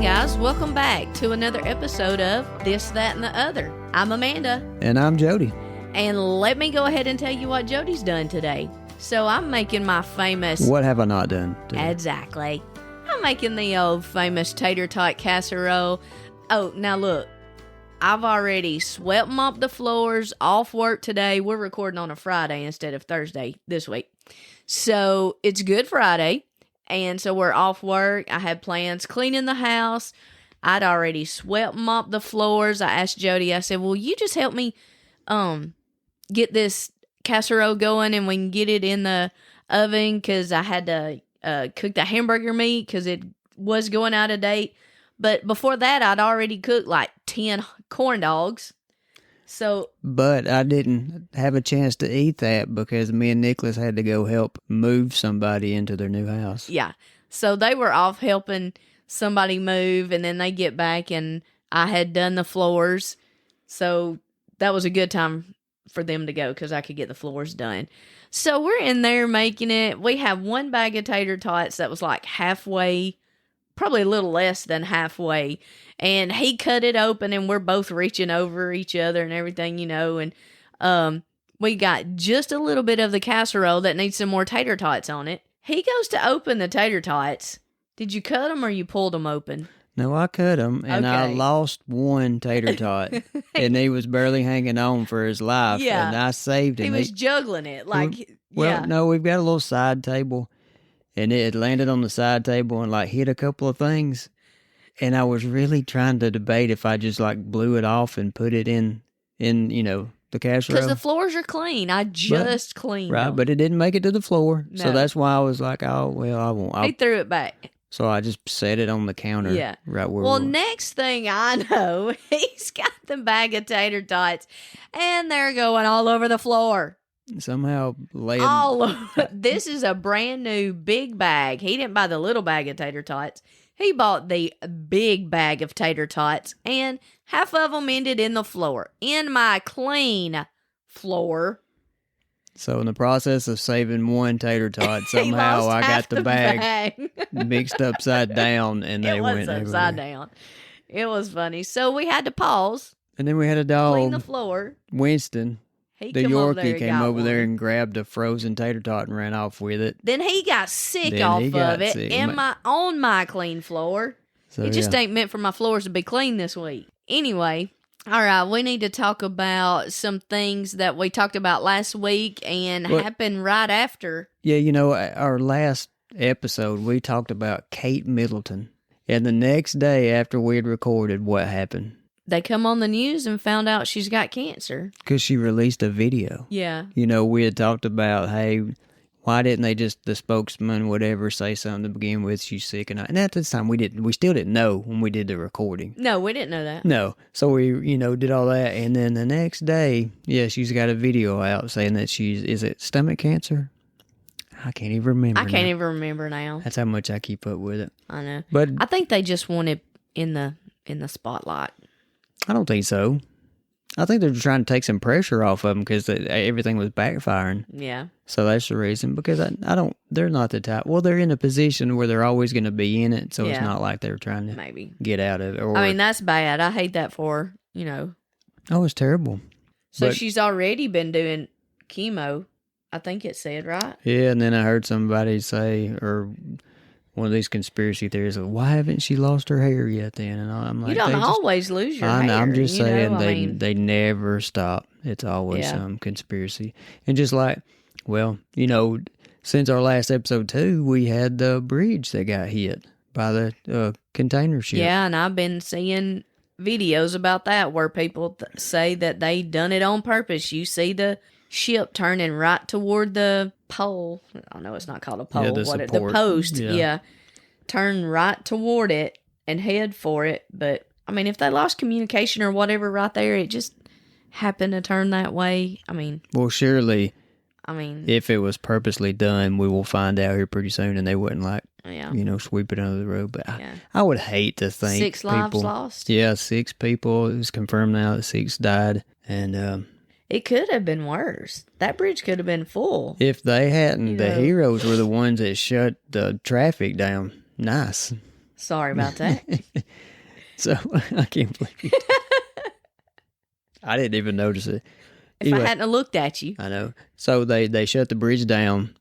guys, welcome back to another episode of This, That, and the Other. I'm Amanda. And I'm Jody. And let me go ahead and tell you what Jody's done today. So I'm making my famous... What have I not done today? Exactly. I'm making the old famous tater tot casserole. Oh, now look. I've already swept mopped the floors, off work today. We're recording on a Friday instead of Thursday this week. So it's Good Friday. And so we're off work. I had plans cleaning the house. I'd already swept mopped the floors. I asked Jody, I said, will you just help me get this casserole going and we can get it in the oven? Because I had to cook the hamburger meat because it was going out of date. But before that, I'd already cooked like 10 corn dogs. But I didn't have a chance to eat that because me and Nicholas had to go help move somebody into their new house. Yeah. So they were off helping somebody move, and then they get back, and I had done the floors. So that was a good time for them to go because I could get the floors done. So we're in there making it. We have one bag of tater tots that was like halfway, probably a little less than halfway. And he cut it open, and we're both reaching over each other and everything, you know. And we got just a little bit of the casserole that needs some more tater tots on it. He goes to open the tater tots. Did you cut them or you pulled them open? No, I cut them, and Okay. I lost one tater tot, and he was barely hanging on for his life, Yeah. and I saved him. He was juggling it. Like, yeah. No, we've got a little side table, and it had landed on the side table and, like, hit a couple of things. And I was really trying to debate if I just like blew it off and put it in you know, the casserole. Because the floors are clean. I just cleaned Right, them. but it didn't make it to the floor. No. So that's why I was like, oh, well, I won't. He threw it back. So I just set it on the counter right where Well, we were. next thing I know, he's got the bag of tater tots, and they're going all over the floor. Somehow laying... All over. This is a brand new big bag. He didn't buy the little bag of tater tots. He bought the big bag of tater tots, and half of them ended in the floor. In my clean floor. So in the process of saving one tater tot, He somehow lost I half got the the bag mixed upside down, and they It went was everywhere. upside down. It was funny. So we had to pause, And then we had a clean the dog, floor. Winston. He The come over there Yorkie and came got over there one. and grabbed a frozen tater tot and ran off with it. Then he got sick Then off he got of it sick. on my clean floor. So, It just ain't meant for my floors to be clean this week. Anyway, all right, we need to talk about some things that we talked about last week and happened right after. Yeah, you know, our last episode, we talked about Kate Middleton. And the next day after we had recorded, what happened? They come on the news and found out she's got cancer. Because she released a video. Yeah. You know, we had talked about, hey, why didn't they just, the spokesman, whatever, say something to begin with, she's sick and at this time we still didn't know when we did the recording. No, we didn't know that. No. So we, you know, did all that. And then the next day, she's got a video out saying that is it stomach cancer? I can't even remember. I can't even remember now. That's how much I keep up with it. I know. But I think they just want it in the spotlight. I don't think so. I think they're trying to take some pressure off of them because everything was backfiring. Yeah. So that's the reason. Because they're not the type. Well, they're in a position where they're always going to be in it. So it's not like they're trying to maybe get out of it. I mean, that's bad. I hate that for her, you know. Oh, it's terrible. So she's already been doing chemo, I think it said, right? Yeah, and then I heard somebody say, or one of these conspiracy theories, why haven't she lost her hair yet then? And I'm like, you don't always lose your hair. I'm just saying know? they never stop. It's always some conspiracy. And just like, well, you know, since our last episode too, we had the bridge that got hit by the container ship. Yeah, and I've been seeing videos about that where people say that they done it on purpose. You see the ship turning right toward the pole. I know it's not called a pole. The post. Yeah. Turn right toward it and head for it. But, I mean, if they lost communication or whatever right there, it just happened to turn that way. I mean. Well, surely, if it was purposely done, we will find out here pretty soon and they wouldn't sweep it under the rug. But I would hate to think 6 lives lost. Yeah, 6 people. It was confirmed now that 6 died. And, it could have been worse. That bridge could have been full. If they hadn't, the heroes were the ones that shut the traffic down. Nice. Sorry about that. So I can't believe it. I didn't even notice it. If I hadn't looked at you. I know. So they shut the bridge down,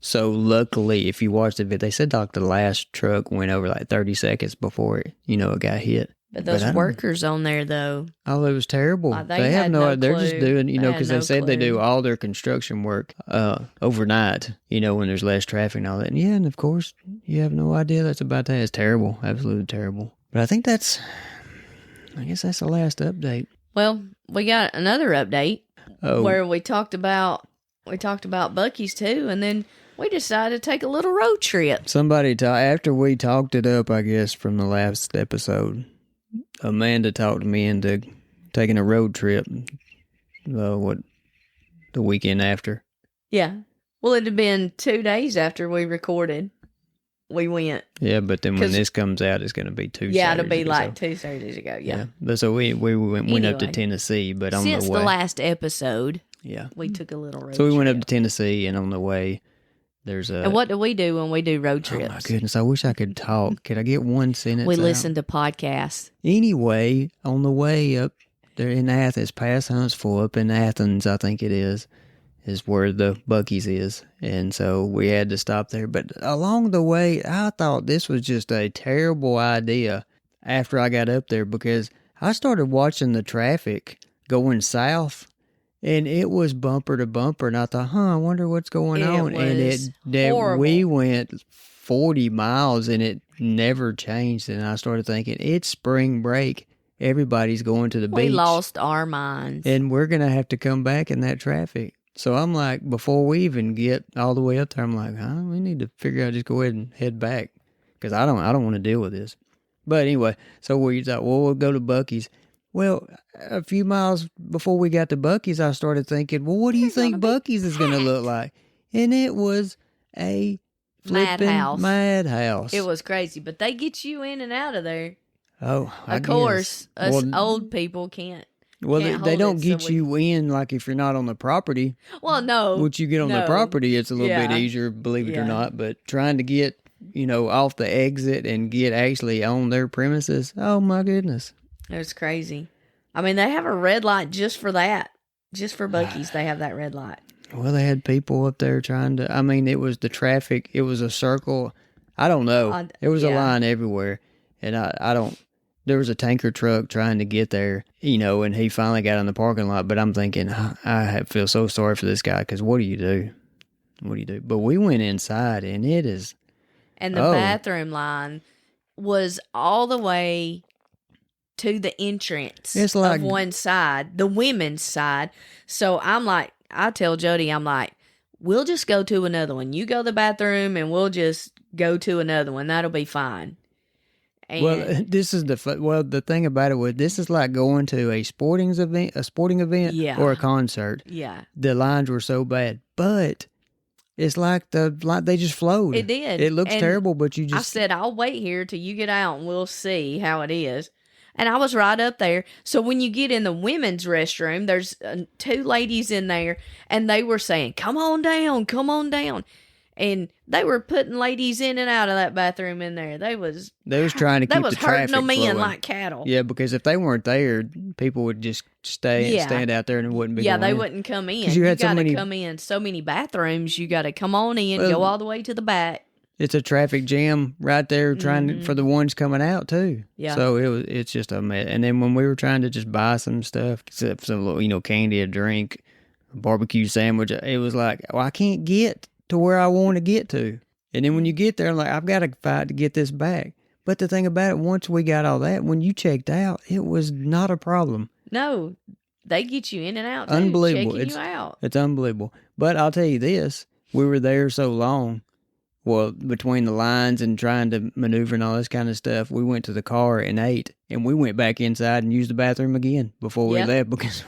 So luckily, if you watched the video, they said like the last truck went over like 30 seconds before it, it got hit. But those workers on there, though. Oh, it was terrible. They have no clue. They're just doing, because they said they clue. do all their construction work overnight, when there's less traffic and all that. And of course, you have no idea that's about that. It's terrible. Absolutely terrible. But I think I guess that's the last update. Well, we got another update where we talked about Buc-ee's too, and then we decided to take a little road trip. After we talked it up, I guess, from the last episode, Amanda talked me into taking a road trip. The weekend after? Yeah. Well, it had been 2 days after we recorded. We went. Yeah, but then when this comes out, it's going to be 2 Yeah, Saturdays it'll be like 2 Saturdays ago. Yeah. But so we went up to Tennessee, but on the way. Since the last episode, yeah, we took a little road trip. So we went up to Tennessee, and on the way, there's a... And what do we do when we do road trips? Oh, my goodness. I wish I could talk. Could I get one sentence We out? listen to podcasts. Anyway, on the way up there in Athens, past Huntsville, up in Athens, I think it is where the Buc-ee's is. And so we had to stop there. But along the way, I thought this was just a terrible idea after I got up there, because I started watching the traffic going south, and it was bumper to bumper. And I thought, I wonder what's going on. And we went 40 miles and it never changed. And I started thinking, it's spring break. Everybody's going to the beach. We lost our minds. And we're going to have to come back in that traffic. So I'm like, before we even get all the way up there, I'm like, we need to figure out, just go ahead and head back, because I don't want to deal with this. But anyway, so we thought, we'll go to Buc-ee's. Well, a few miles before we got to Buc-ee's, I started thinking, what do you think Buc-ee's is going to look like? And it was a flipping madhouse. It was crazy, but they get you in and out of there. Oh, of course, us old people can't. Well, they don't get you in, like, if you're not on the property. Well, no. Once you get on the property, it's a little bit easier, believe it or not. But trying to get, off the exit and get actually on their premises, oh, my goodness. It was crazy. I mean, they have a red light just for that. Just for Buc-ee's, they have that red light. Well, they had people up there trying to, it was the traffic. It was a circle. I don't know. There was a line everywhere. And there was a tanker truck trying to get there, and he finally got in the parking lot. But I'm thinking, I feel so sorry for this guy, because what do you do? What do you do? But we went inside, and it is... And the bathroom line was all the way to the entrance of one side, the women's side. So I tell Jody, we'll just go to another one. You go to the bathroom, and we'll just go to another one. That'll be fine. And the thing about it was, this is like going to a sporting event or a concert. Yeah. The lines were so bad, but it's like they just flowed. It did. It looks terrible, but you just... I said, I'll wait here till you get out and we'll see how it is. And I was right up there. So when you get in the women's restroom, there's 2 ladies in there, and they were saying, come on down, come on down. And they were putting ladies in and out of that bathroom in there. They was trying to keep the traffic flowing. Hurting them in like cattle. Yeah, because if they weren't there, people would just stand out there and it wouldn't be going they in. wouldn't come in. You got to come in so many bathrooms. You got to come on in, go all the way to the back. It's a traffic jam right there for the ones coming out too. Yeah. So it's just a mess. And then when we were trying to just buy some stuff, some little, candy, a drink, a barbecue sandwich, it was like, I can't get to where I want to get to. And then when you get there, I'm like, I've got to fight to get this back. But the thing about it, once we got all that, when you checked out, it was not a problem. No, they get you in and out. Unbelievable. Checking you out. It's unbelievable. But I'll tell you this, we were there so long. Well, between the lines and trying to maneuver and all this kind of stuff, we went to the car and ate, and we went back inside and used the bathroom again before we left, because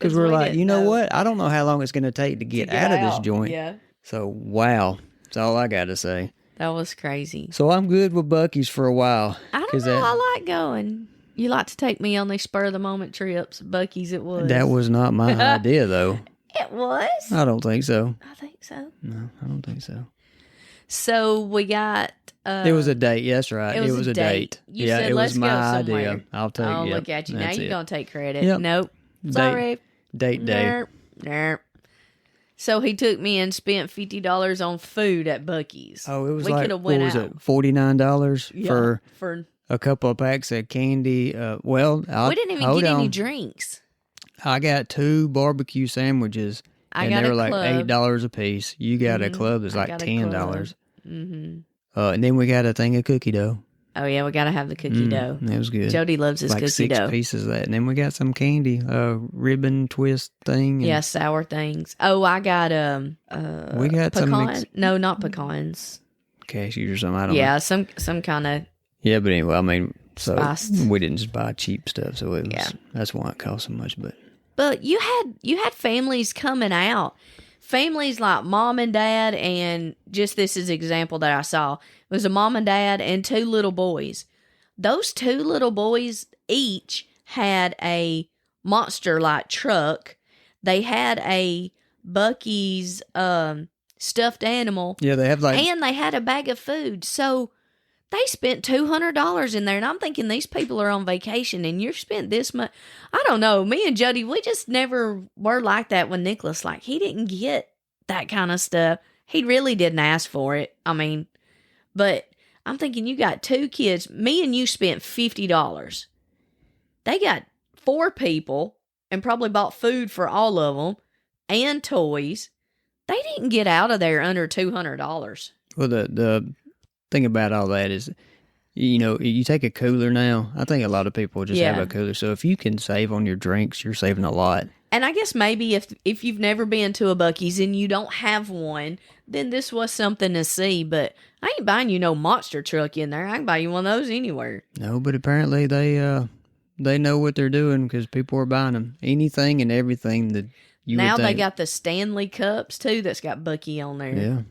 we're like, what? I don't know how long it's going to take to get out of this joint. Yeah. So, wow. That's all I got to say. That was crazy. So, I'm good with Buc-ee's for a while. I don't know. I like going. You like to take me on these spur-of-the-moment trips. Buc-ee's it was. That was not my idea, though. It was? I don't think so. I think so. No, I don't think so. So we got It was a date. That's right. It was a date. You yeah, said, it let's was my go idea. somewhere. I'll take. Oh, yep, look at you. Now that's you're it. going to take credit. Yep. Nope. Date- Sorry. Date day. Nerp. So he took me and spent $50 on food at Buc-ee's. Oh, it was we like, could have what went was out. it? $49 Yeah, for a couple of packs of candy. Well, we didn't even hold get any on. drinks. I got 2 barbecue sandwiches, I and got they a were like club. $8 a piece. You got a club that's I like got a $10. Mm-hmm. And then we got a thing of cookie dough. Oh, yeah, we got to have the cookie dough. That was good. Jody loves his like cookie 6 dough. pieces of that. And then we got some candy, ribbon twist thing. And Yeah, sour things. Oh, I got we got pecan. some No, not pecans. cashews or something. I don't know. Yeah, some kind of. Yeah, but anyway, I mean, so Spiced. we didn't just buy cheap stuff. So it was, Yeah. that's why it cost so much. But you had families coming out. Families like mom and dad, and just this is an example that I saw. It was a mom and dad and 2 little boys. Those 2 little boys each had a monster-like truck. They had a Buc-ee's stuffed animal. Yeah, they have like. And they had a bag of food. So they spent $200 in there. And I'm thinking these people are on vacation and you've spent this much. I don't know. Me and Jody, we just never were like that with Nicholas. Like, he didn't get that kind of stuff. He really didn't ask for it. I mean, but I'm thinking you got 2 kids. Me and you spent $50. They got 4 people and probably bought food for all of them and toys. They didn't get out of there under $200. Well, the thing about all that is, you know, you take a cooler now. I think a lot of people just have a cooler. So if you can save on your drinks, you're saving a lot. And I guess maybe if you've never been to a Buc-ee's and you don't have one, then this was something to see. But I ain't buying you no monster truck in there. I can buy you one of those anywhere. No, but apparently they know what they're doing because people are buying them. Anything and everything that you Now would they think. got the Stanley Cups too that's got Buc-ee on there. Yeah.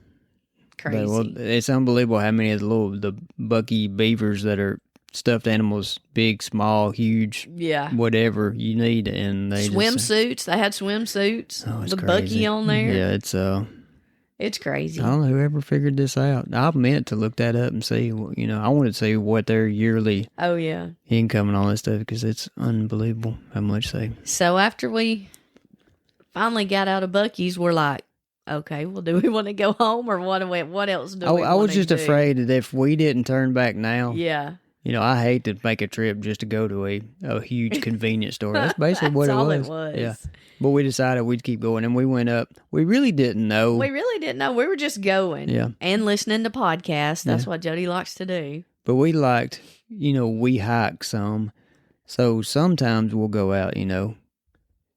Crazy. Well, it's unbelievable how many of the Buc-ee beavers that are stuffed animals, big, small, huge, yeah. whatever you need, and they Swimsuits. They had swimsuits. Oh, it's the crazy. Buc-ee on there. Yeah, it's It's crazy. I don't know whoever figured this out. I meant to look that up and see. You know, I wanted to see what their yearly Oh yeah. income and all that stuff because it's unbelievable how much they. So after we finally got out of Buc-ee's, we're like, okay, well, do we want to go home or what else do we I was wanna just do? afraid that if we didn't turn back now, Yeah. you know, I hate to make a trip just to go to a huge convenience store. That's basically what That's all it was. it was. Yeah. But we decided we'd keep going, and we went up. We really didn't know. We really didn't know. We were just going. Yeah. And listening to podcasts. That's Yeah. what Jody likes to do. But we liked, you know, we hike some. So sometimes we'll go out, you know,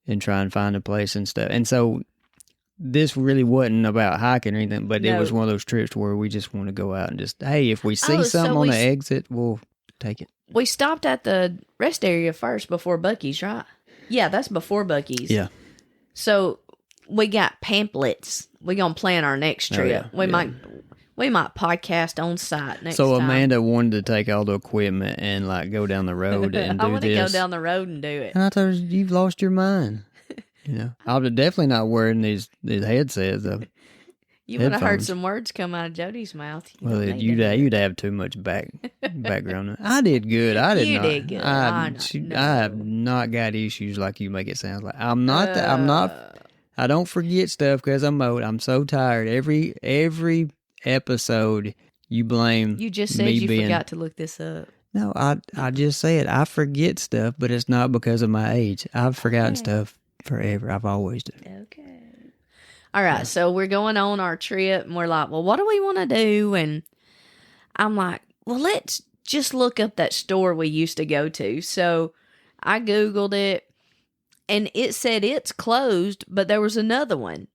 and try and find a place and stuff. And so this really wasn't about hiking or anything, but it No. was one of those trips where we just want to go out and just, hey, if we see Oh, so something on we the exit, we'll take it. We stopped at the rest area first before Buc-ee's, right? Yeah, that's before Buc-ee's. Yeah. So we got pamphlets. We're going to plan our next Oh, trip. yeah. We might podcast on site next So time. Amanda wanted to take all the equipment and like go down the road and do I want to go this. down the road and do it. And I told her, you've lost your mind. You know, I was definitely not wearing these headsets. Though. You would have heard headphones. some words come out of Jody's mouth. You Well, don't need to. you'd have too much background. I did good. I did You not. did good. I know. I have not got issues like you make it sound like. I'm not. I'm not. I don't forget stuff because I'm old. I'm so tired. Every episode you blame. You just said me you being, forgot to look this up. No, I just said I forget stuff, but it's not because of my age. I've forgotten stuff forever. I've always done. Okay. All right, so we're going on our trip, and we're like, well, what do we want to do? And I'm like, well, let's just look up that store we used to go to. So I Googled it, and it said it's closed, but there was another one.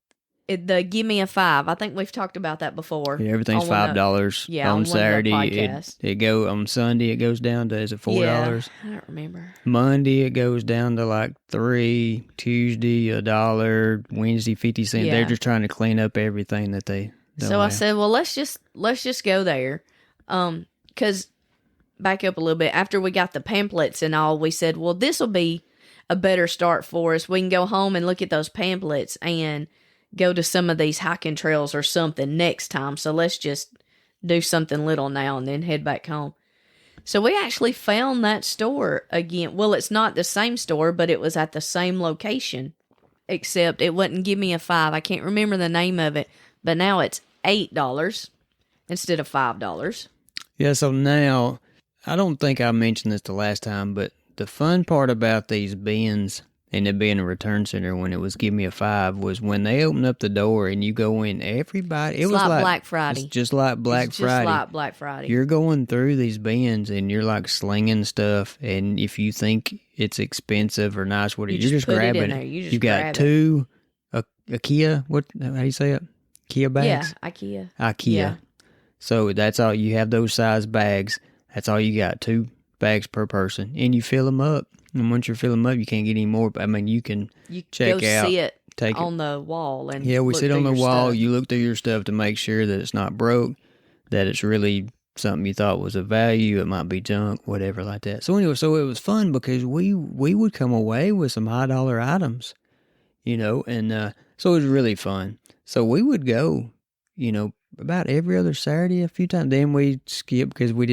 The Give Me a Five. I think we've talked about that before. Yeah, everything's on one of- $5. Yeah, on on one of the Saturday. podcasts. It go on Sunday. It goes down to is it $4? Yeah, I don't remember. Monday it goes down to like $3. Tuesday $1. Wednesday 50 cents. Yeah. They're just trying to clean up everything that they. Don't So I have. said, well, let's just go there. 'Cause back up a little bit. After we got the pamphlets and all, we said, well, this will be a better start for us. We can go home and look at those pamphlets and go to some of these hiking trails or something next time. So let's just do something little now and then head back home. So we actually found that store again. Well, it's not the same store, but it was at the same location, except it wouldn't give me a 5. I can't remember the name of it, but now it's $8 instead of $5. Yeah, so now, I don't think I mentioned this the last time, but the fun part about these bins and it being a return center when it was give me a 5 was when they opened up the door and you go in, everybody, it was like Black Friday. It's just like Black Friday. Just like Black Friday. You're going through these bins and you're like slinging stuff, and if you think it's expensive or nice, you're just grabbing it. You got 2 IKEA, how do you say it? IKEA bags? Yeah, IKEA. Yeah. So that's all, you have those size bags. That's all you got, 2 bags per person, and you fill them up. And once you fill them up, you can't get any more. I mean, you can check go out, see it take on the wall, and we sit on the wall. Stuff. You look through your stuff to make sure that it's not broke, that it's really something you thought was of value. It might be junk, whatever like that. So anyway, so it was fun because we would come away with some high dollar items, and so it was really fun. So we would go, about every other Saturday a few times. Then we skip because we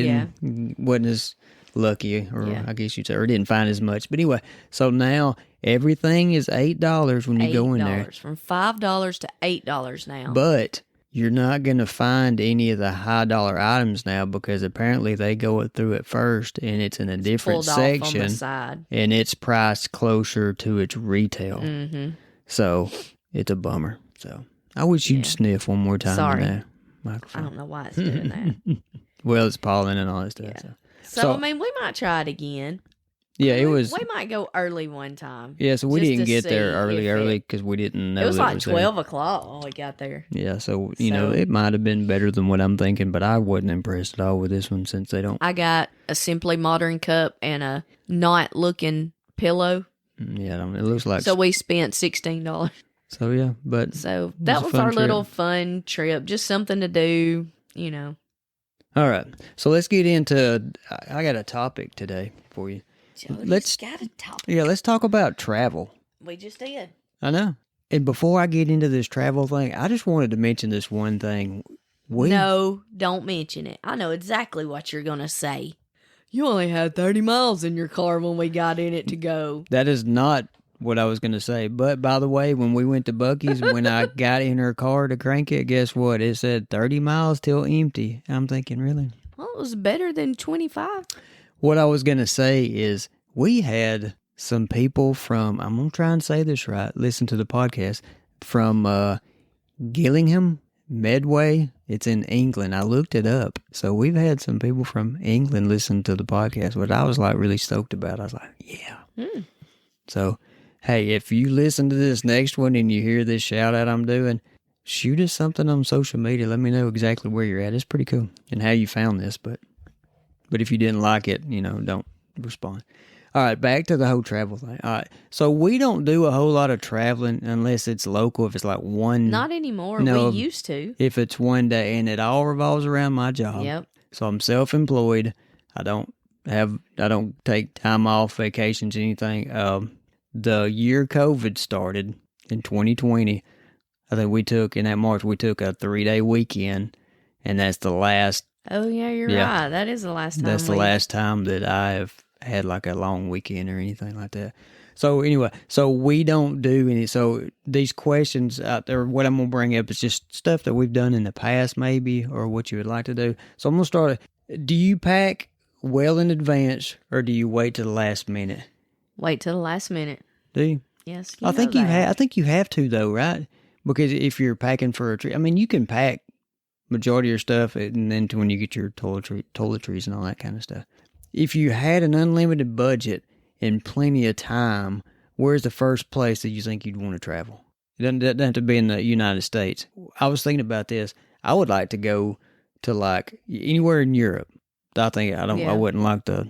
wasn't as lucky, or I guess you'd say, or didn't find as much. But anyway, so now everything is $8 when you go in there. From $5 to $8 now. But you're not going to find any of the high dollar items now because apparently they go through it first and it's in a different section, on the side, and it's priced closer to its retail. Mm-hmm. So it's a bummer. So I wish you'd sniff one more time. Sorry. In that microphone. I don't know why it's doing that. Well, it's pollen and all that stuff. Yeah. So, I mean, we might try it again. Yeah, We might go early one time. Yeah, so we didn't get there early because we didn't know it was like 12 there. o'clock when we got there. Yeah, so, it might have been better than what I'm thinking, but I wasn't impressed at all with this one since they don't. I got a Simply Modern cup and a not-looking pillow. Yeah, it looks like... So we spent $16. So, yeah, but... So that was our little fun trip. Just something to do, All right, so let's get into... I got a topic today for you. Let's got a topic. Yeah, let's talk about travel. We just did. I know. And before I get into this travel thing, I just wanted to mention this one thing. No, don't mention it. I know exactly what you're going to say. You only had 30 miles in your car when we got in it to go. That is not what I was going to say. But, by the way, when we went to Buc-ee's, when I got in her car to crank it, guess what? It said 30 miles till empty. I'm thinking, really? Well, it was better than 25. What I was going to say is we had some people from, I'm going to try and say this right, listen to the podcast, from Gillingham, Medway. It's in England. I looked it up. So we've had some people from England listen to the podcast, which I was like really stoked about. I was like, yeah. So, hey, if you listen to this next one and you hear this shout out I'm doing, shoot us something on social media. Let me know exactly where you're at. It's pretty cool and how you found this. But if you didn't like it, don't respond. All right, back to the whole travel thing. All right, so we don't do a whole lot of traveling unless it's local. If it's like one... Not anymore. We used to. If it's one day, and it all revolves around my job. Yep. So I'm self-employed. I don't take time off, vacations, anything. The year COVID started in 2020, I think we took, in that March, we took a 3-day weekend, and that's the last... Oh, yeah, you're right. That is the last time. That's the last time that I have had like a long weekend or anything like that. So anyway, so we don't do any, so these questions out there, what I'm going to bring up is just stuff that we've done in the past maybe, or what you would like to do. So I'm going to start, do you pack well in advance, or do you wait to the last minute? Wait till the last minute. Do you? Yes. I think you have to though, right? Because if you're packing for a trip, I mean, you can pack majority of your stuff, and then when you get your toiletries and all that kind of stuff. If you had an unlimited budget and plenty of time, where's the first place that you think you'd want to travel? It doesn't have to be in the United States. I was thinking about this. I would like to go to like anywhere in Europe. I wouldn't like the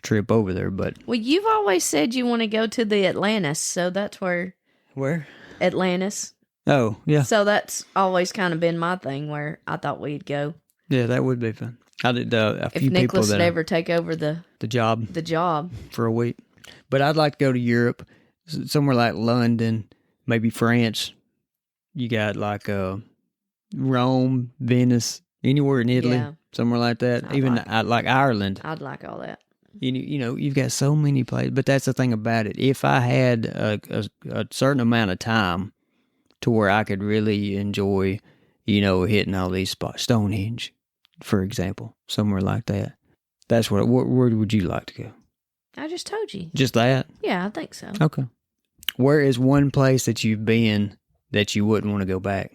trip over there, but... Well, you've always said you want to go to the Atlantis, so that's where... Where? Atlantis. Oh, yeah. So that's always kind of been my thing where I thought we'd go. Yeah, that would be fun. I did a few if Nicholas people that would ever take over the job for a week. But I'd like to go to Europe, somewhere like London, maybe France. You got like Rome, Venice, Anywhere in Italy, Yeah. somewhere like that. I'd Even like like Ireland. I'd like all that. You've got so many places. But that's the thing about it. If I had a certain amount of time to where I could really enjoy, hitting all these spots, Stonehenge, for example, somewhere like that. That's where would you like to go? I just told you. Just that? Yeah, I think so. Okay. Where is one place that you've been that you wouldn't want to go back?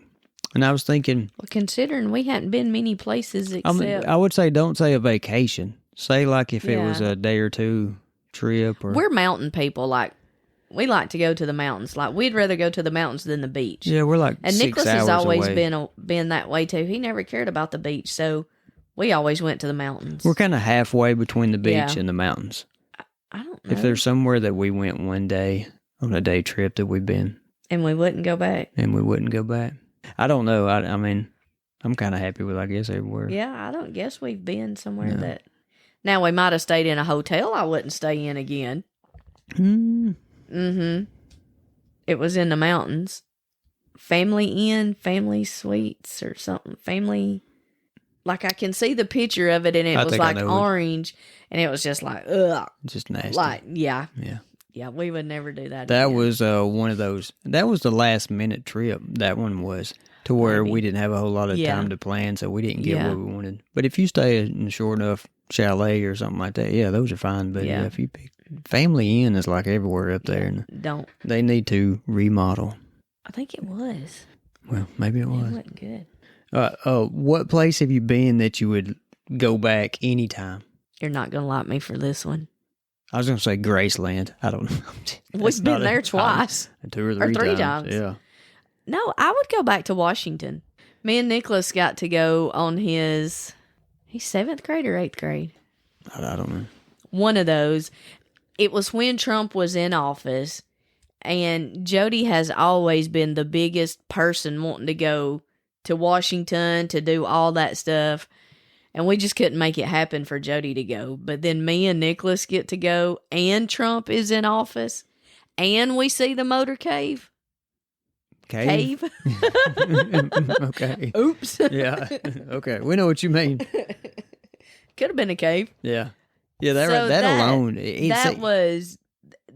And I was thinking... Well, considering we hadn't been many places except... I would say don't say a vacation. Say like if it was a day or two trip. Or We're mountain people. Like, we like to go to the mountains. Like, we'd rather go to the mountains than the beach. Yeah, we're like and 6 Nicholas hours has always away. been that way too. He never cared about the beach, so we always went to the mountains. We're kind of halfway between the beach and the mountains. I don't know. If there's somewhere that we went one day on a day trip that we've been. And we wouldn't go back. I don't know. I mean, I'm kind of happy with, I guess, everywhere. Yeah, I don't guess we've been somewhere that... Now, we might have stayed in a hotel I wouldn't stay in again. Mm-hmm. It was in the mountains. Family Inn, Family Suites or something. Family... Like, I can see the picture of it, and it was like orange, and it was just like, ugh. Just nasty. Like, yeah. Yeah. Yeah, we would never do that That again. was one of those. That was the last minute trip. That one was to where we didn't have a whole lot of time to plan, so we didn't get what we wanted. But if you stay in a short enough chalet or something like that, those are fine. But if you pick Family Inn is like everywhere up there, and they need to remodel. I think it was. Well, maybe it was. It wasn't good. What place have you been that you would go back anytime? You're not gonna like me for this one. I was going to say Graceland. I don't know. We've been there twice. 2 or 3 times. Yeah. No, I would go back to Washington. Me and Nicholas got to go on he's 7th grade or 8th grade? I don't know. One of those. It was when Trump was in office, and Jody has always been the biggest person wanting to go to Washington to do all that stuff. And we just couldn't make it happen for Jody to go. But then me and Nicholas get to go, and Trump is in office, and we see the motor cave. Cave? Okay. Oops. Yeah. Okay. We know what you mean. Could have been a cave. Yeah. Yeah, that alone.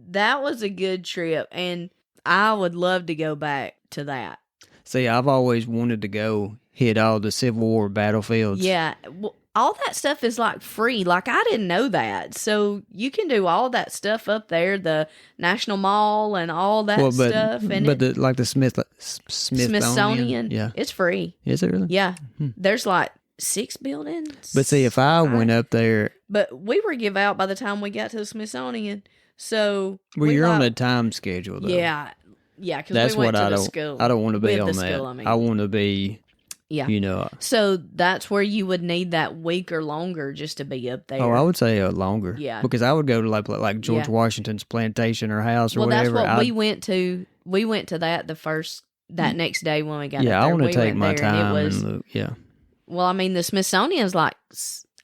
That was a good trip, and I would love to go back to that. See, I've always wanted to go hit all the Civil War battlefields. Yeah. Well, all that stuff is like free. Like, I didn't know that. So you can do all that stuff up there, the National Mall and all that stuff. And the Smithsonian. Yeah. It's free. Is it really? Yeah. There's like 6 buildings. But see, if I went up there. But we were give out by the time we got to the Smithsonian. So. Well, you're on a time schedule, though. Yeah. Yeah, because we went to the school. I don't want to be on that. School, I want to be. Yeah. So that's where you would need that week or longer just to be up there. Oh, I would say longer. Yeah. Because I would go to like George Washington's plantation or house or whatever. Well, that's what we went to. We went to that that next day when we got up there. Yeah, I want to take my time. And look. Yeah. Well, I mean, the Smithsonian's like,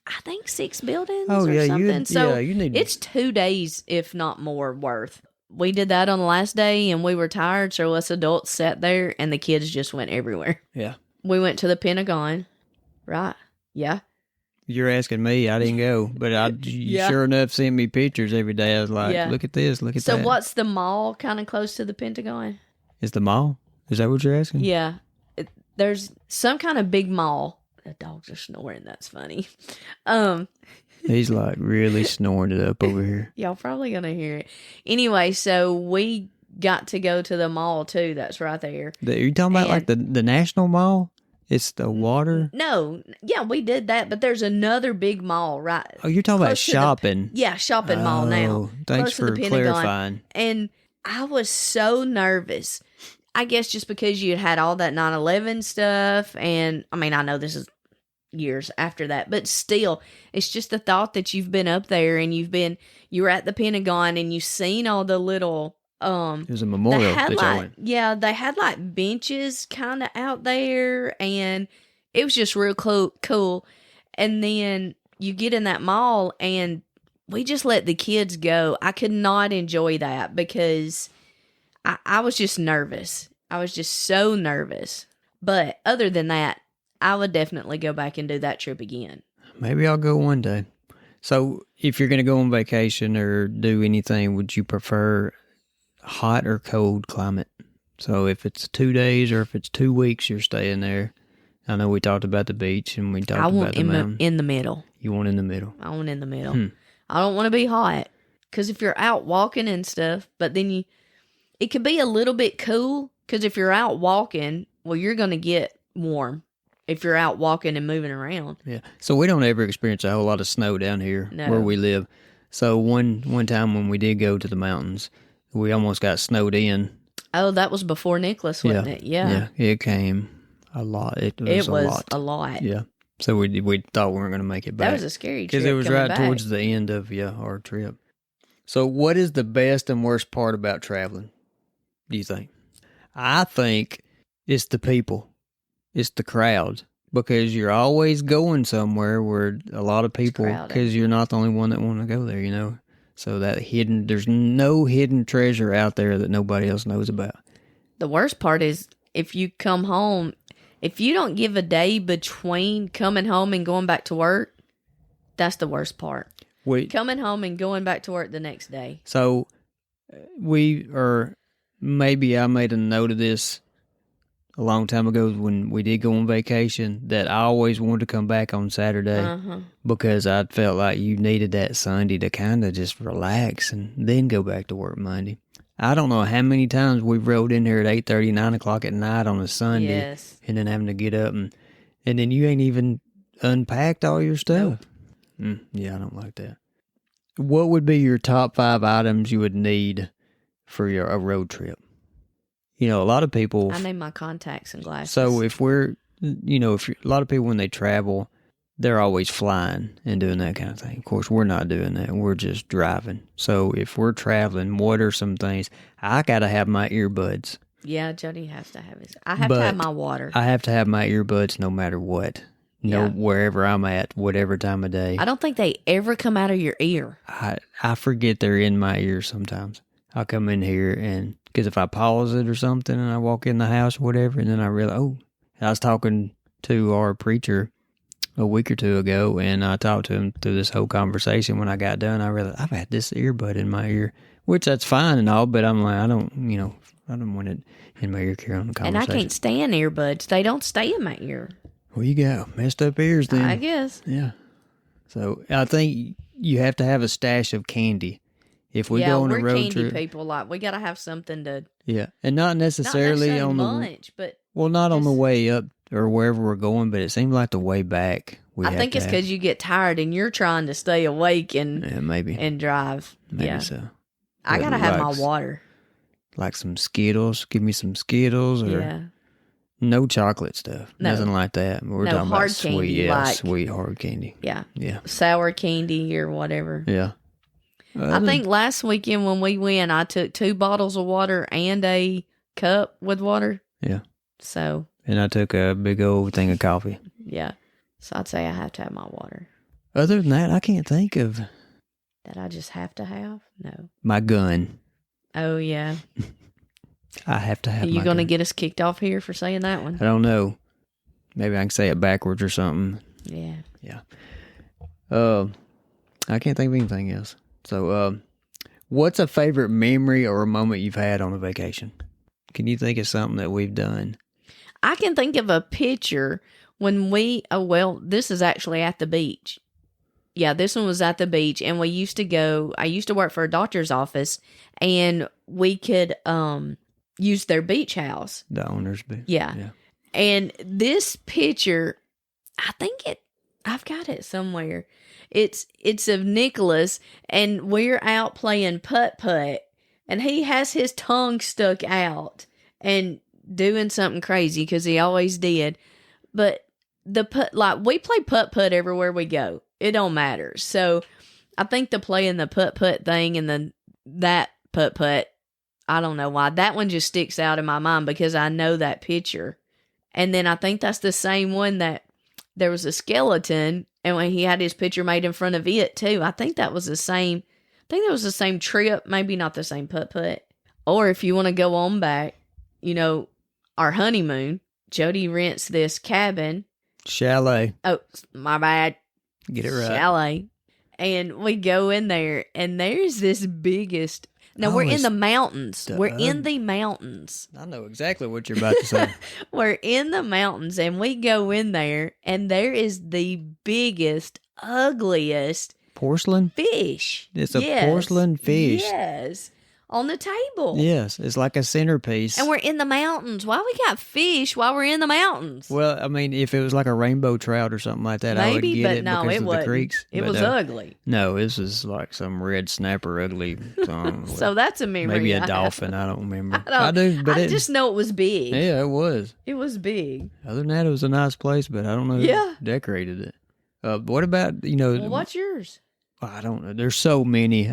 I think 6 buildings or something. You need it's 2 days, if not more, worth. We did that on the last day, and we were tired, so us adults sat there, and the kids just went everywhere. Yeah. We went to the Pentagon, right? Yeah. You're asking me. I didn't go, but you sure enough sent me pictures every day. I was like, look at this, look at that. So what's the mall kind of close to the Pentagon? Is the mall? Is that what you're asking? Yeah. There's some kind of big mall. The dogs are snoring. That's funny. He's like really snoring it up over here. Y'all probably going to hear it. Anyway, so we got to go to the mall too. That's right there. Are you talking about like the National Mall? It's the water? No. Yeah, we did that, but there's another big mall, right? Oh, you're talking about shopping. Shopping mall now. Thanks for clarifying. And I was so nervous. I guess just because you had all that 9/11 stuff, and I mean, I know this is years after that, but still, it's just the thought that you've been up there and you were at the Pentagon and you've seen all the little there's a memorial that y'all went. Yeah, they had like benches kind of out there, and it was just real cool. And then you get in that mall, and we just let the kids go. I could not enjoy that because I was just nervous. I was just so nervous. But other than that, I would definitely go back and do that trip again. Maybe I'll go one day. So, if you're going to go on vacation or do anything, would you prefer hot or cold climate? So, if it's 2 days or if it's 2 weeks you're staying there. I know we talked about the beach and we talked about the mountain. In the middle. You want in the middle? I want in the middle. I don't want to be hot. Because if you're out walking and stuff, but then it could be a little bit cool. Because if you're out walking, well, you're going to get warm. If you're out walking and moving around. Yeah. So we don't ever experience a whole lot of snow down here where we live. So one time when we did go to the mountains, we almost got snowed in. Oh, that was before Nicholas, wasn't it? Yeah. Yeah, it came a lot. It was a lot. Yeah. So we thought we weren't going to make it back. That was a scary trip. Because it was right back. towards the end of our trip. So what is the best and worst part about traveling, do you think? I think it's the people. It's the crowd, because you're always going somewhere where a lot of people, because you're not the only one that want to go there, So there's no hidden treasure out there that nobody else knows about. The worst part is if you come home, if you don't give a day between coming home and going back to work, that's the worst part. Coming home and going back to work the next day. So maybe I made a note of this a long time ago when we did go on vacation, that I always wanted to come back on Saturday because I felt like you needed that Sunday to kind of just relax and then go back to work Monday. I don't know how many times we've rode in here at 8:30, 9 o'clock at night on a Sunday and then having to get up and then you ain't even unpacked all your stuff. Nope. Yeah, I don't like that. What would be your top 5 items you would need for a road trip? A lot of people... I need my contacts and glasses. So if a lot of people, when they travel, they're always flying and doing that kind of thing. Of course, we're not doing that. We're just driving. So if we're traveling, what are some things? I got to have my earbuds. Yeah, Jody has to have his. I have to have my water. I have to have my earbuds no matter what. Wherever I'm at, whatever time of day. I don't think they ever come out of your ear. I forget they're in my ear sometimes. I'll come in here and... Because if I pause it or something and I walk in the house or whatever, and then I realize, I was talking to our preacher a week or two ago, and I talked to him through this whole conversation. When I got done, I realized I've had this earbud in my ear, which that's fine and all, but I'm like, I don't want it in my ear carrying on the conversation. And I can't stand earbuds. They don't stay in my ear. Well, you got messed up ears then. I guess. Yeah. So I think you have to have a stash of candy. If we go on a road trip, we're candy people. Like, we gotta have something to. Yeah, and not necessarily on lunch, but not on the way up or wherever we're going. But it seemed like the way back. I think it's because you get tired and you're trying to stay awake and maybe and drive. Maybe so. I gotta have my water. Like some Skittles. Give me some Skittles or no chocolate stuff. No. Nothing like that. We're talking hard about candy, sweet, sweet hard candy. Yeah. Yeah. Sour candy or whatever. Yeah. I think last weekend when we went, I took 2 bottles of water and a cup with water. Yeah. So. And I took a big old thing of coffee. Yeah. So I'd say I have to have my water. Other than that, I can't think of. That I just have to have? No. My gun. Oh, yeah. I have to have Are you going to get us kicked off here for saying that one? I don't know. Maybe I can say it backwards or something. Yeah. Yeah. I can't think of anything else. So, what's a favorite memory or a moment you've had on a vacation? Can you think of something that we've done? I can think of a picture when this is actually at the beach. Yeah, this one was at the beach, and I used to work for a doctor's office, and we could use their beach house. The owner's beach. Yeah. And this picture, I've got it somewhere. It's of Nicholas, and we're out playing putt-putt, and he has his tongue stuck out and doing something crazy because he always did. But we play putt-putt everywhere we go. It don't matter. So I think the playing the putt-putt thing and that putt-putt, I don't know why. That one just sticks out in my mind because I know that picture. And then I think that's the same one that there was a skeleton, and when he had his picture made in front of it too. I think that was the same. I think that was the same trip. Maybe not the same putt-putt. Or if you want to go on back, our honeymoon, Jody rents this cabin. Chalet. Oh, my bad. Get it right. Chalet. And we go in there, and there's this biggest. Now, we're in the mountains. We're in the mountains. I know exactly what you're about to say. We're in the mountains, and we go in there, and there is the biggest, ugliest porcelain fish. It's a porcelain fish. Yes. On the table. Yes, it's like a centerpiece. And we're in the mountains. Why we got fish while we're in the mountains? Well, I mean, if it was like a rainbow trout or something like that, I would get it because of the creeks. It was ugly. No, this is like some red snapper ugly. So that's a memory. Maybe a dolphin. I don't remember. I just know it was big. Yeah, it was. It was big. Other than that, it was a nice place, but I don't know who decorated it. What about, Well, what's yours? I don't know. There's so many.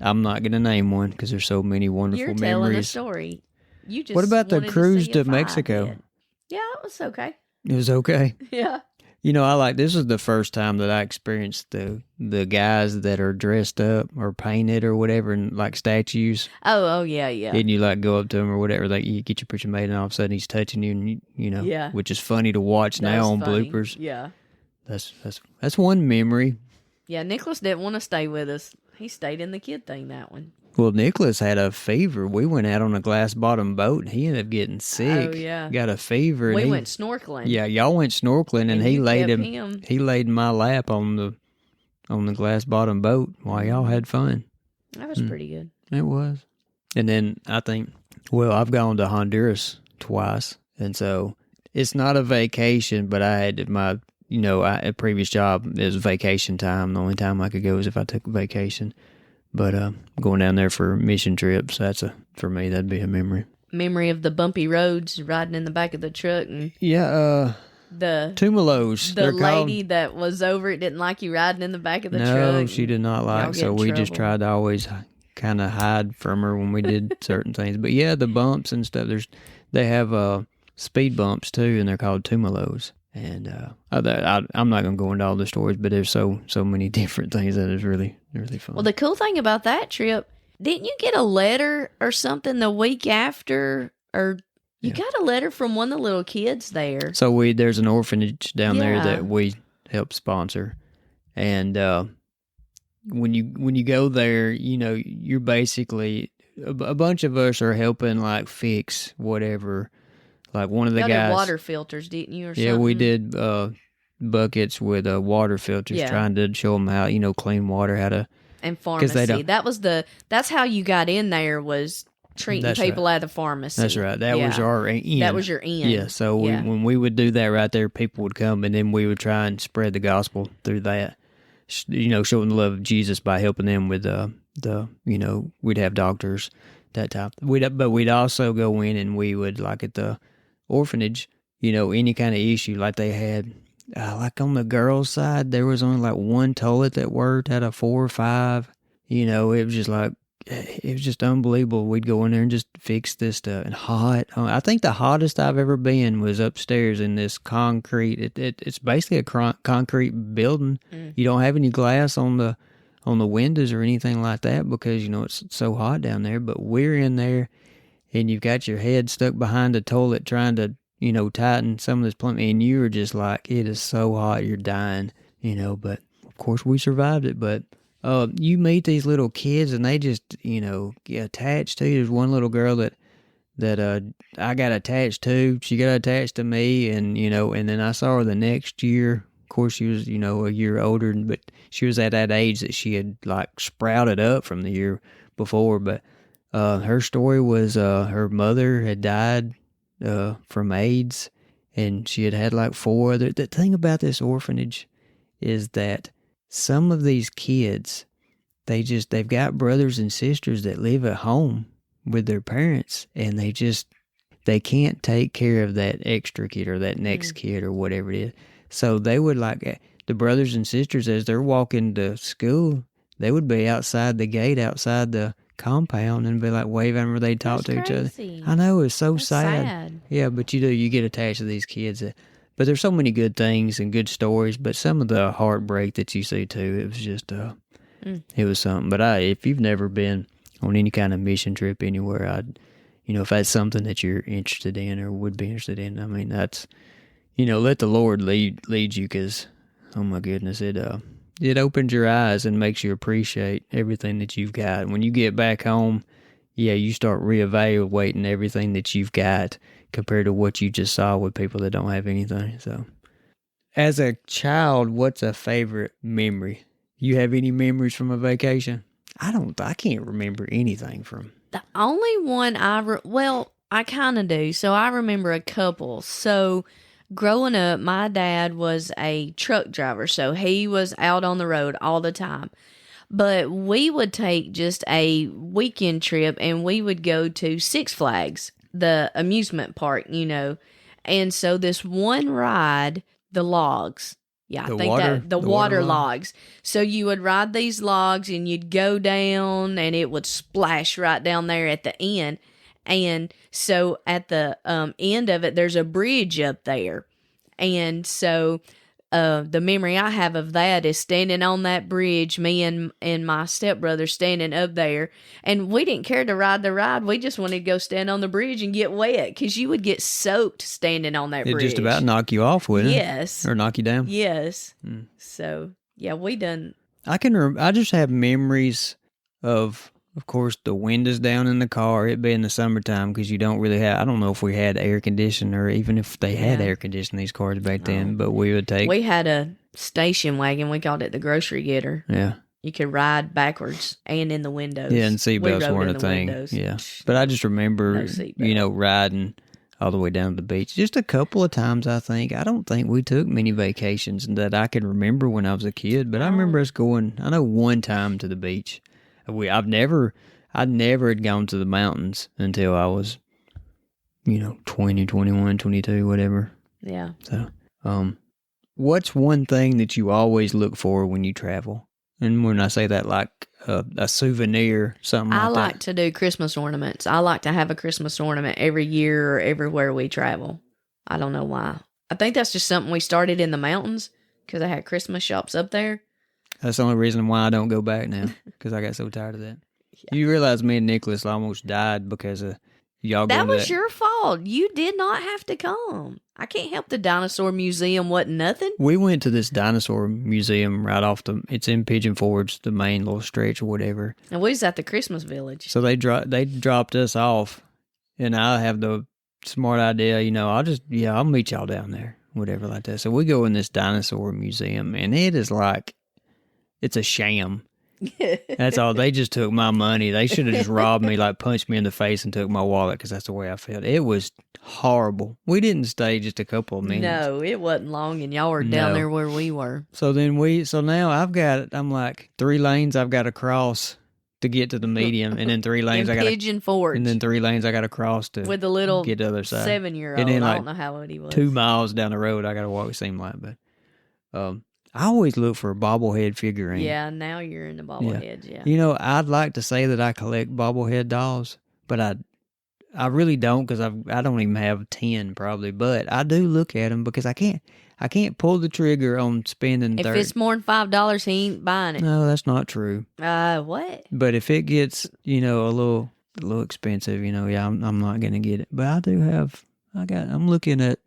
I'm not going to name one because there's so many wonderful memories. You're telling a story. You just What about the cruise to Mexico? Yeah, it was okay. It was okay. Yeah. This was the first time that I experienced the guys that are dressed up or painted or whatever and like statues. Oh, yeah, yeah. And you like go up to them or whatever, like you get your picture made and all of a sudden he's touching you and yeah. Which is funny to watch now on bloopers. Yeah. That's one memory. Yeah, Nicholas didn't want to stay with us. He stayed in the kid thing, that one. Well, Nicholas had a fever. We went out on a glass-bottom boat, and he ended up getting sick. Oh, yeah. Got a fever. We went snorkeling. Yeah, y'all went snorkeling, and he laid him. He laid in my lap on the glass-bottom boat while y'all had fun. That was pretty good. It was. And then I think, I've gone to Honduras twice, and so it's not a vacation, but I had my... a previous job is vacation time. The only time I could go is if I took a vacation. But going down there for mission trips, for me, that'd be a memory. Memory of the bumpy roads, riding in the back of the truck. And the Tumalos. The lady that was over it didn't like you riding in the back of the truck. No, she did not like, so we just tried to always kind of hide from her when we did certain things. But yeah, the bumps and stuff, they have speed bumps too, and they're called Tumalos. And I'm not going to go into all the stories, but there's so many different things that is really, really fun. Well, the cool thing about that trip, didn't you get a letter or something the week after? Or you got a letter from one of the little kids there. So there's an orphanage down there that we help sponsor. And when you go there, you're basically, a bunch of us are helping like fix whatever. Like one of the guys did water filters, didn't you? Or something? Yeah, we did buckets with water filters, trying to show them how clean water, how to and pharmacy. That's how you got in there, was treating people at the pharmacy. That's right. That was our end. That was your end. Yeah. So when we would do that right there, people would come, and then we would try and spread the gospel through that. Showing the love of Jesus by helping them with we'd have doctors that type. But we'd also go in and we would, like at the orphanage, any kind of issue like they had, like on the girls' side, there was only like one toilet that worked out of 4 or 5. It was just like, it was just unbelievable. We'd go in there and just fix this stuff. And hot. I think the hottest I've ever been was upstairs in this concrete. It's basically a concrete building. You don't have any glass on the windows or anything like that because it's so hot down there. But we're in there, and you've got your head stuck behind the toilet trying to, tighten some of this plumbing, and you're just like, it is so hot, you're dying, but of course we survived it. But you meet these little kids, and they just, get attached to you. There's one little girl that I got attached to. She got attached to me, and, and then I saw her the next year. Of course, she was, a year older, but she was at that age that she had, like, sprouted up from the year before, but her story was her mother had died from AIDS, and she had like 4 other. The thing about this orphanage is that some of these kids, they've got brothers and sisters that live at home with their parents, and they can't take care of that extra kid or that next kid or whatever it is. So they would, like, the brothers and sisters, as they're walking to school, they would be outside the gate, outside the compound, and be like waving where they talk to each other. I know, it's so sad. Yeah, but you get attached to these kids. But there's so many good things and good stories, but some of the heartbreak that you see too, it was just, it was something. But if you've never been on any kind of mission trip anywhere, if that's something that you're interested in or would be interested in, I mean, that's, let the Lord lead you, because, oh my goodness, it opens your eyes and makes you appreciate everything that you've got. When you get back home, you start reevaluating everything that you've got compared to what you just saw with people that don't have anything. So, as a child, what's a favorite memory? You have any memories from a vacation? I can't remember anything from. The only one I kind of do. So I remember a couple. So growing up, my dad was a truck driver. So he was out on the road all the time. But we would take just a weekend trip and we would go to Six Flags, the amusement park, And so this one ride, the logs. Yeah, I think that the water logs. So you would ride these logs and you'd go down and it would splash right down there at the end. And so at the end of it, there's a bridge up there. And so the memory I have of that is standing on that bridge, me and my stepbrother standing up there. And we didn't care to ride the ride. We just wanted to go stand on the bridge and get wet because you would get soaked standing on that bridge. It just about knock you off, wouldn't it? Yes. Or knock you down? Yes. So, yeah, we done. I just have memories of course, the windows down in the car, it being the summertime, because you don't really have, I don't know if we had air conditioning or even if they had air conditioning, these cars back then, but we had a station wagon. We called it the grocery getter. Yeah. You could ride backwards and in the windows. Yeah, and seatbelts weren't a thing. Windows. Yeah. But I just remember, riding all the way down to the beach. Just a couple of times, I think. I don't think we took many vacations that I can remember when I was a kid, but I remember us going, I know one time to the beach. I'd never had gone to the mountains until I was, 20, 21, 22, whatever. Yeah. So, what's one thing that you always look for when you travel? And when I say that, like a souvenir, something like that. I like to do Christmas ornaments. I like to have a Christmas ornament every year or everywhere we travel. I don't know why. I think that's just something we started in the mountains because I had Christmas shops up there. That's the only reason why I don't go back now, because I got so tired of that. Yeah. You realize me and Nicholas almost died because of y'all going to that. That was your fault. You did not have to come. I can't help the dinosaur museum wasn't nothing. We went to this dinosaur museum right off it's in Pigeon Forge, the main little stretch or whatever. And we was at the Christmas Village. So they dropped us off, and I have the smart idea, I'll meet y'all down there, whatever like that. So we go in this dinosaur museum, and it is like, it's a sham. That's all. They just took my money. They should have just robbed me, like punched me in the face and took my wallet, because that's the way I felt. It was horrible. We didn't stay just a couple of minutes. No, it wasn't long, and y'all were down there where we were. So now I'm like 3 lanes I've got to cross to get to the medium, and then 3 lanes I got Pigeon Forge. And then 3 lanes I got to cross to with the little get to the other side. 7-year-old. And then, I don't know how old he was. 2 miles down the road I got to walk, it seemed like, but I always look for a bobblehead figurine. Yeah, now you're into bobbleheads, yeah. I'd like to say that I collect bobblehead dolls, but I really don't, because I don't even have 10 probably, but I do look at them because I can't pull the trigger on spending If 30. it's more than $5, he ain't buying it. No, that's not true. What? But if it gets, a little expensive, I'm not going to get it. But I do have, I'm looking at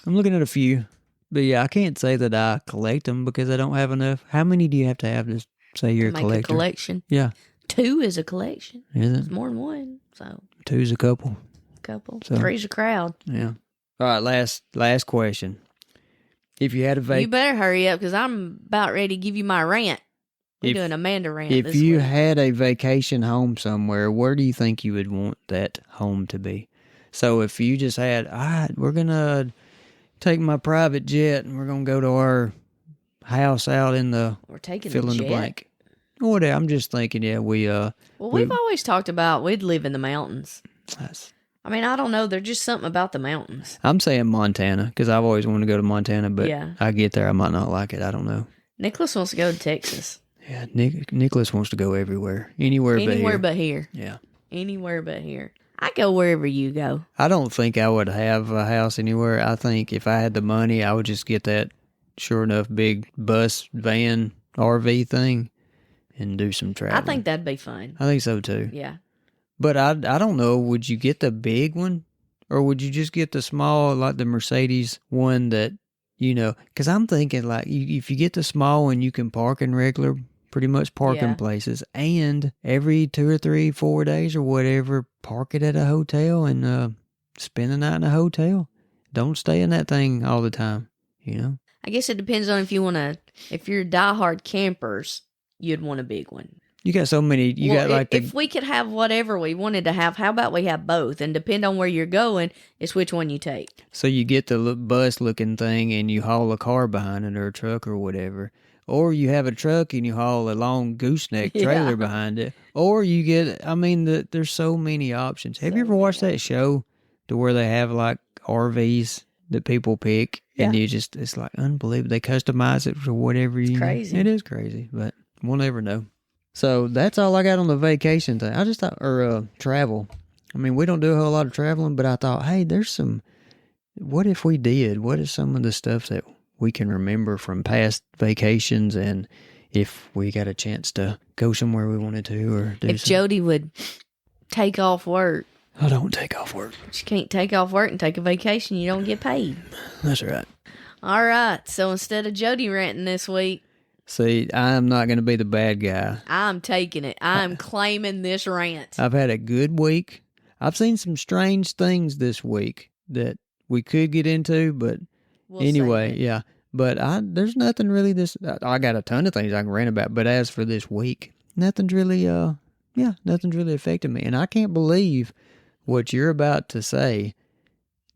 a few. But yeah, I can't say that I collect them because I don't have enough. How many do you have to say you're a collector? Make a collection. Yeah. 2 is a collection. Is it? It's more than 1. So 2's a couple. So, 3's a crowd. Yeah. All right, last question. If you had a You better hurry up because I'm about ready to give you my rant. We're doing Amanda rant this week. If you had a vacation home somewhere, where do you think you would want that home to be? So if you just had, all right, we're going to take my private jet and we're going to go to our house out in the fill in the blank. Whatever. I'm just thinking, we've always talked about we'd live in the mountains. I don't know. There's just something about the mountains. I'm saying Montana because I've always wanted to go to Montana, but I get there, I might not like it. I don't know. Nicholas wants to go to Texas. Yeah, Nicholas wants to go everywhere. Anywhere but here. Yeah. Anywhere but here. I go wherever you go. I don't think I would have a house anywhere. I think if I had the money, I would just get that, sure enough, big bus, van, RV thing and do some traveling. I think that'd be fun. I think so too. Yeah. But I don't know, would you get the big one? Or would you just get the small, like the Mercedes one that, because I'm thinking like if you get the small one, you can park in regular, pretty much parking places, and every 2 or 3, 4 days or whatever, park it at a hotel and spend the night in a hotel. Don't stay in that thing all the time, I guess it depends on if you're diehard campers, you'd want a big one. You got so many. If we could have whatever we wanted to have, how about we have both? And depend on where you're going, it's which one you take. So you get the bus-looking thing and you haul a car behind it or a truck or whatever. Or you have a truck and you haul a long gooseneck trailer behind it. Or you get, there's so many options. Have you ever watched that show to where they have like RVs that people pick? Yeah. And it's like unbelievable. They customize it for whatever you need. Crazy. It is crazy, but we'll never know. So that's all I got on the vacation thing. I just thought, or travel. We don't do a whole lot of traveling, but I thought, hey, what if we did? What is some of the stuff that we can remember from past vacations, and if we got a chance to go somewhere we wanted to, or do if something. Jody would take off work. I don't take off work. You can't take off work and take a vacation. You don't get paid. That's right. All right. So instead of Jody ranting this week. See, I'm not going to be the bad guy. I'm taking it. I'm claiming this rant. I've had a good week. I've seen some strange things this week that we could get into, but anyway, yeah. But there's nothing really I got a ton of things I can rant about, but as for this week, nothing's really affected me. And I can't believe what you're about to say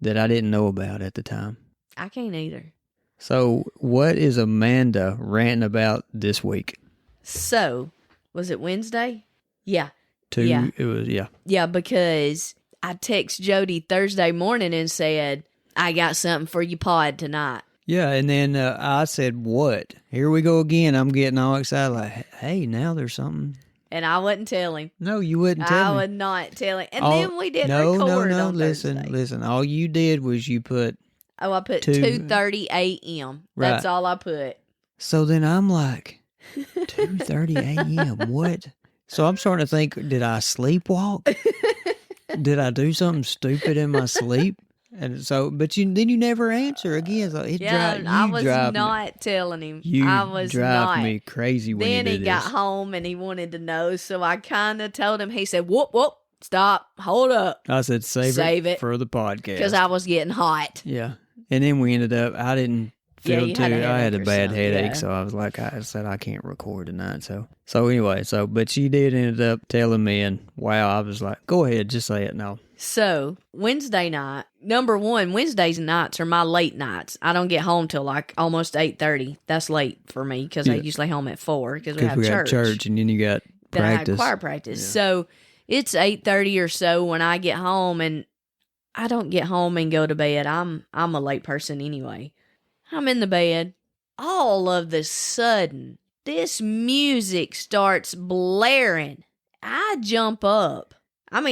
that I didn't know about at the time. I can't either. So, what is Amanda ranting about this week? So, was it Wednesday? Yeah. It was, yeah. Yeah, because I text Jody Thursday morning and said, I got something for you pod tonight. Yeah, and then I said, what? Here we go again. I'm getting all excited like, hey, now there's something. And I wouldn't tell him. No, you wouldn't tell me. I would not tell him. And then we didn't record on Thursday. Listen. All you did was you put... Oh, I put 2:30 a.m. That's all I put. So then I'm like, 2:30 a.m., what? So I'm starting to think, did I sleepwalk? Did I do something stupid in my sleep? And so, but you never answer again. So I was not telling him. I was drive me crazy when then you do he got home and he wanted to know, so I kind of told him. He said, whoop, stop, hold up. I said, save it for the podcast. Because I was getting hot. Yeah. And then we ended up, I didn't feel I had a bad headache, so I was like, I said, I can't record tonight. So anyway, but she did end up telling me, and wow, I was like, go ahead, just say it now. So, Wednesday night, number one, Wednesdays nights are my late nights. I don't get home till like almost 8:30. That's late for me because I usually home at 4 because we have church. And then you got practice. Then I have choir practice. Yeah. So, it's 8:30 or so when I get home, and I don't get home and go to bed. I'm a late person anyway. I'm in the bed. All of a sudden, this music starts blaring. I jump up. I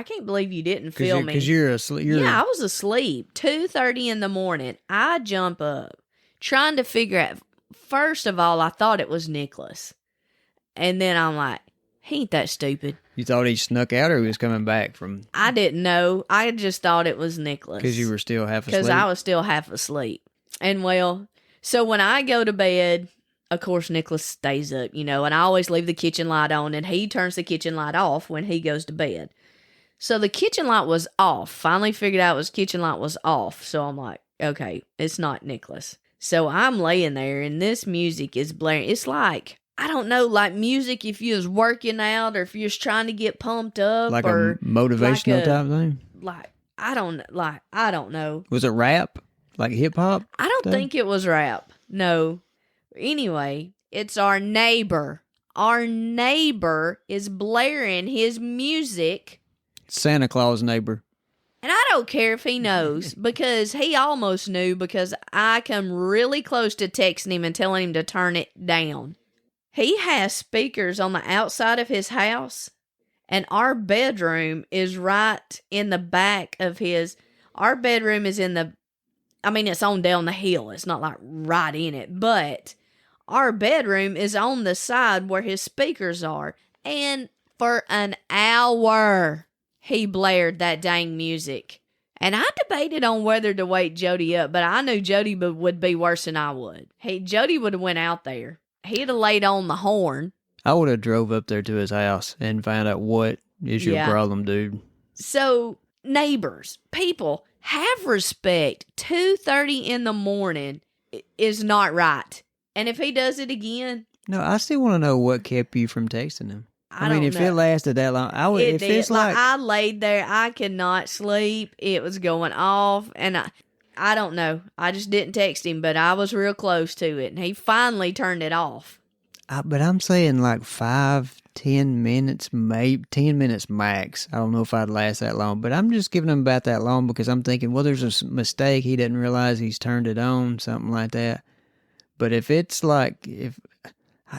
can't believe you didn't feel me. Because you're asleep. Yeah, I was asleep. 2:30 in the morning. I jump up, trying to figure out. First of all, I thought it was Nicholas. And then I'm like, he ain't that stupid. You thought he snuck out or he was coming back from... I didn't know. I just thought it was Nicholas. Because you were still half asleep? Because I was still half asleep. And so when I go to bed, of course, Nicholas stays up, and I always leave the kitchen light on, and he turns the kitchen light off when he goes to bed. So the kitchen light was off. Finally figured out kitchen light was off. So I'm like, okay, it's not Nicholas. So I'm laying there, and this music is blaring. It's like... I don't know, like music if you was working out or if you was trying to get pumped up. Like a motivational type thing? I don't know. Was it rap? Like hip hop? I don't think it was rap. No. Anyway, it's our neighbor. Our neighbor is blaring his music. Santa Claus neighbor. And I don't care if he knows because he almost knew because I come really close to texting him and telling him to turn it down. He has speakers on the outside of his house, and our bedroom is right in the back of his. Our bedroom is it's on down the hill. It's not like right in it, but our bedroom is on the side where his speakers are. And for an hour, he blared that dang music. And I debated on whether to wake Jody up, but I knew Jody would be worse than I would. Jody would have went out there. He'd have laid on the horn. I would have drove up there to his house and found out what is your problem, dude. So, neighbors, people, have respect. 2:30 in the morning is not right. And if he does it again... No, I still want to know what kept you from texting him. I mean, if know. It lasted that long, if it's like I laid there, I could not sleep. It was going off, and I don't know. I just didn't text him, but I was real close to it, and he finally turned it off. But I'm saying like 5-10 minutes, maybe 10 minutes max. I don't know if I'd last that long, but I'm just giving him about that long because I'm thinking, well, there's a mistake. He didn't realize he's turned it on, something like that. But if it's like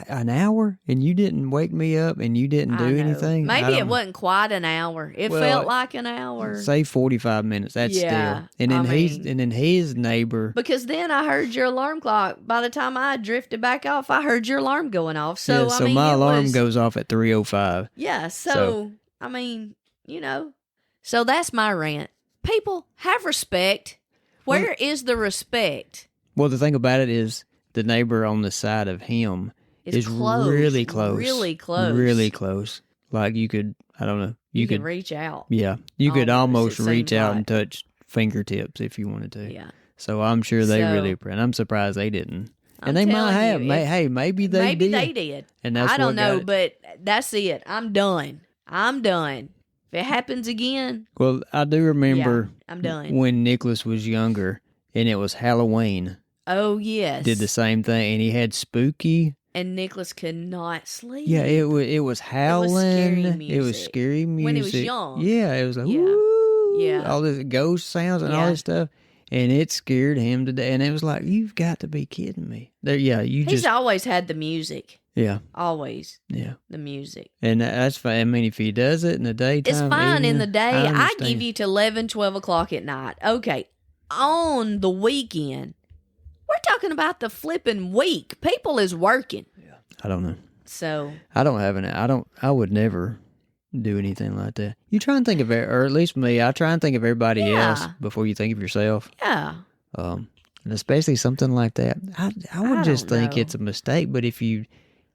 an hour and you didn't wake me up and you didn't do anything, maybe it wasn't quite an hour. It felt like an hour. Say 45 minutes. That's still. And then his neighbor. Because then I heard your alarm clock. By the time I drifted back off, I heard your alarm going off. So my alarm goes off at 3:05. Yeah. So So that's my rant. People, have respect. Where is the respect? Well, the thing about it is the neighbor on the side of him is close, really close. Really close. Really close. Like you could, I don't know. You could reach out. Yeah. You could almost reach out and touch fingertips if you wanted to. Yeah. So I'm sure they really, and I'm surprised they didn't. And they might have. Maybe they did. Maybe they did. And that's I don't know, but that's it. I'm done. If it happens again. Well, I do remember I'm done. When Nicholas was younger and it was Halloween. Oh, yes. Did the same thing. And he had spooky. And Nicholas could not sleep. Yeah, it was howling. It was scary music. When he was young. Yeah, it was like, woo. Yeah. All this ghost sounds and all this stuff. And it scared him to death. And it was like, you've got to be kidding me. He's always had the music. Yeah. Always. Yeah. The music. And that's fine. I mean, if he does it in the daytime. It's fine in the day. I give you to 11, 12 o'clock at night. Okay. On the weekend, we're talking about the flipping week. People is working. Yeah. I don't know. So. I don't have I would never do anything like that. You try and think of it, or at least me, I try and think of everybody else before you think of yourself. Yeah. And especially something like that. I would just think it's a mistake, but if you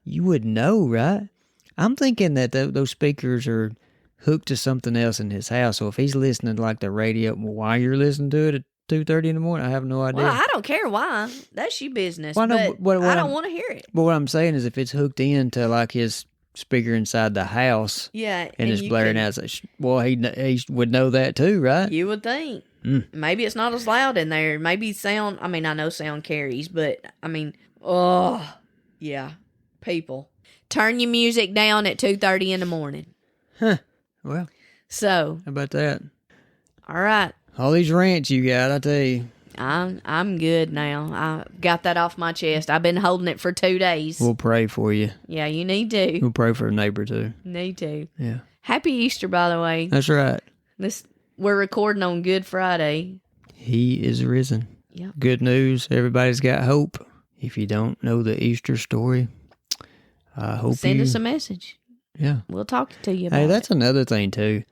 would know, right? I'm thinking that those speakers are hooked to something else in his house. So if he's listening to like the radio while you're listening to it at 2:30 in the morning, I have no idea. Well, I don't care why. That's your business. Well, but I don't want to hear it. But what I'm saying is if it's hooked into like his speaker inside the house, and it's blaring out, well, he would know that too, right? You would think. Maybe it's not as loud in there. Maybe sound, I mean, I know sound carries, but I mean, people. Turn your music down at 2:30 in the morning. Huh. Well. So. How about that? All right. All these rants you got, I tell you. I'm good now. I got that off my chest. I've been holding it for 2 days. We'll pray for you. Yeah, you need to. We'll pray for a neighbor too. Need to. Yeah. Happy Easter, by the way. That's right. We're recording on Good Friday. He is risen. Yeah. Good news. Everybody's got hope. If you don't know the Easter story, I hope Send us a message. Yeah. We'll talk to you about it. Hey, that's another thing too.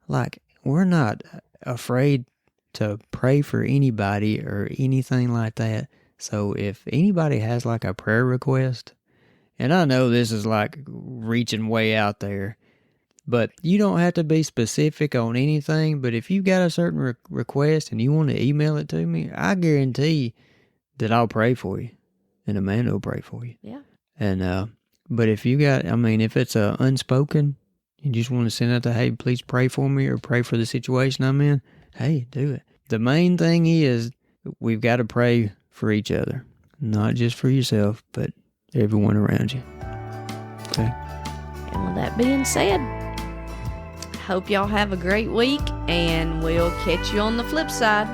Like, we're not afraid to pray for anybody or anything like that. So if anybody has like a prayer request, and I know this is like reaching way out there, but you don't have to be specific on anything. But if you've got a certain request and you want to email it to me, I guarantee that I'll pray for you, and Amanda will pray for you. Yeah. And but if you got, I mean, if it's unspoken, you just want to send out hey, please pray for me or pray for the situation I'm in, hey, do it. The main thing is we've got to pray for each other, not just for yourself, but everyone around you. Okay. And with that being said, hope y'all have a great week, and we'll catch you on the flip side.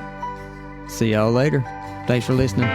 See y'all later. Thanks for listening.